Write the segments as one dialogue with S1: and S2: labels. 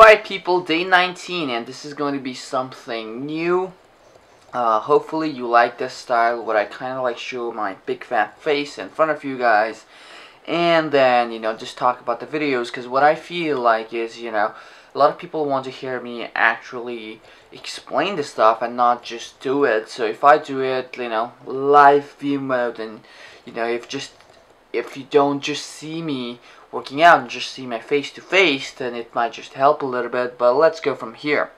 S1: Alright people, day 19, and this is going to be something new. Hopefully you like this style where I kind of like show my big fat face in front of you guys, and then just talk about the videos, because what I feel like is a lot of people want to hear me actually explain the stuff and not just do it. So if I do it live view mode, and if you don't just see me working out and just see my face to face, then it might just help a little bit. But let's go from here.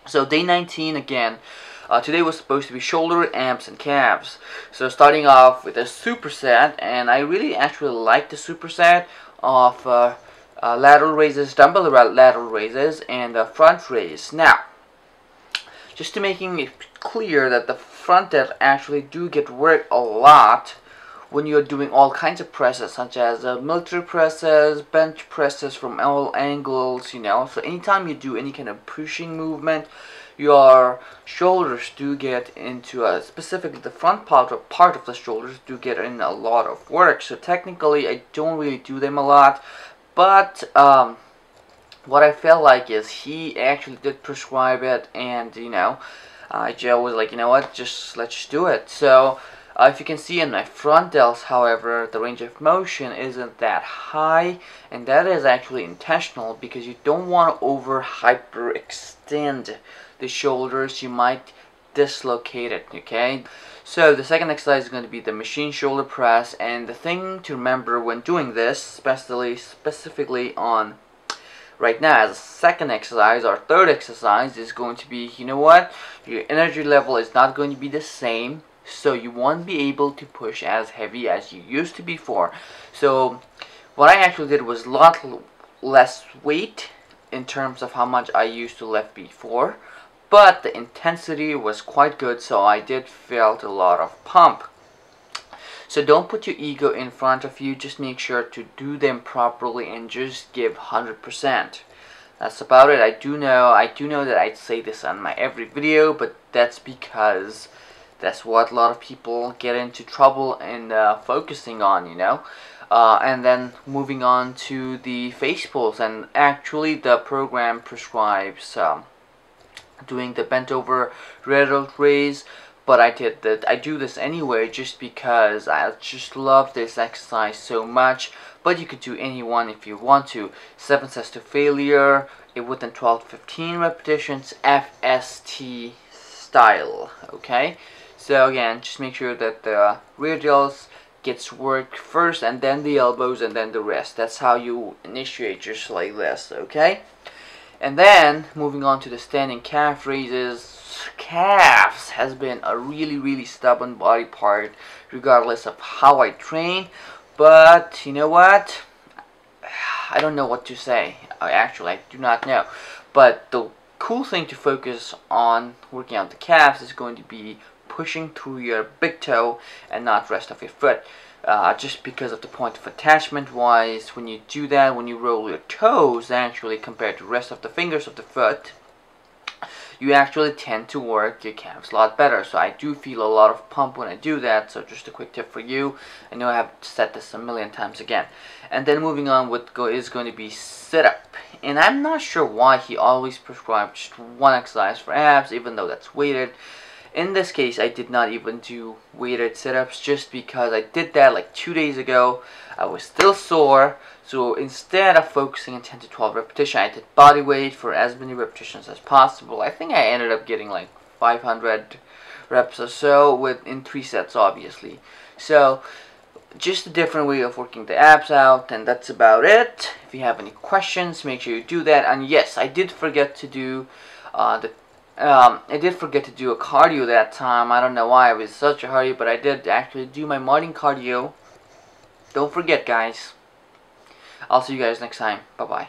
S1: So day 19 again. Today was supposed to be shoulder, abs, and calves. So starting off with a superset, and I really actually like the superset of lateral raises, dumbbell lateral raises, and front raise. Now, just to making it clear that the front delt actually do get work a lot when you're doing all kinds of presses, such as military presses, bench presses from all angles, So anytime you do any kind of pushing movement, your shoulders do get into specifically the front part of the shoulders do get in a lot of work. So technically I don't really do them a lot, but what I felt like is he actually did prescribe it, and Joe was like, what, let's just do it. So if you can see in my front delts, however, the range of motion isn't that high, and that is actually intentional because you don't want to hyperextend the shoulders. You might dislocate it, okay? So the second exercise is going to be the machine shoulder press, and the thing to remember when doing this, specifically on right now as a second exercise or third exercise, is going to be, your energy level is not going to be the same. So you won't be able to push as heavy as you used to before. So what I actually did was a lot less weight in terms of how much I used to lift before, but the intensity was quite good, so I did felt a lot of pump. So don't put your ego in front of you, just make sure to do them properly and just give 100%. That's about it. I do know that I'd say this on my every video, but that's because that's what a lot of people get into trouble in focusing on, and then moving on to the face pulls, and actually the program prescribes doing the bent over lateral raise, but I do this anyway just because I just love this exercise so much. But you could do any one if you want to. 7 sets to failure, within 12 to 15 repetitions, FST style, okay? So again, just make sure that the rear delts gets worked first, and then the elbows, and then the rest. That's how you initiate, just like this, okay? And then moving on to the standing calf raises. Calves has been a really stubborn body part regardless of how I train. But you know what? I don't know what to say. Actually, I do not know. But the cool thing to focus on working out the calves is going to be pushing through your big toe and not rest of your foot, just because of the point of attachment wise. When you do that, when you roll your toes actually compared to the rest of the fingers of the foot, you actually tend to work your calves a lot better. So I do feel a lot of pump when I do that. So just a quick tip for you. I know I have said this a million times again. And then moving on is going to be sit-up. And I'm not sure why he always prescribed just one exercise for abs, even though that's weighted. In this case, I did not even do weighted sit-ups just because I did that like 2 days ago. I was still sore, so instead of focusing on 10 to 12 repetitions, I did body weight for as many repetitions as possible. I think I ended up getting like 500 reps or so in 3 sets, obviously. So just a different way of working the abs out, and that's about it. If you have any questions, make sure you do that. And yes, I did forget to do a cardio that time. I don't know why I was in such a hurry, but I did actually do my morning cardio. Don't forget, guys. I'll see you guys next time. Bye-bye.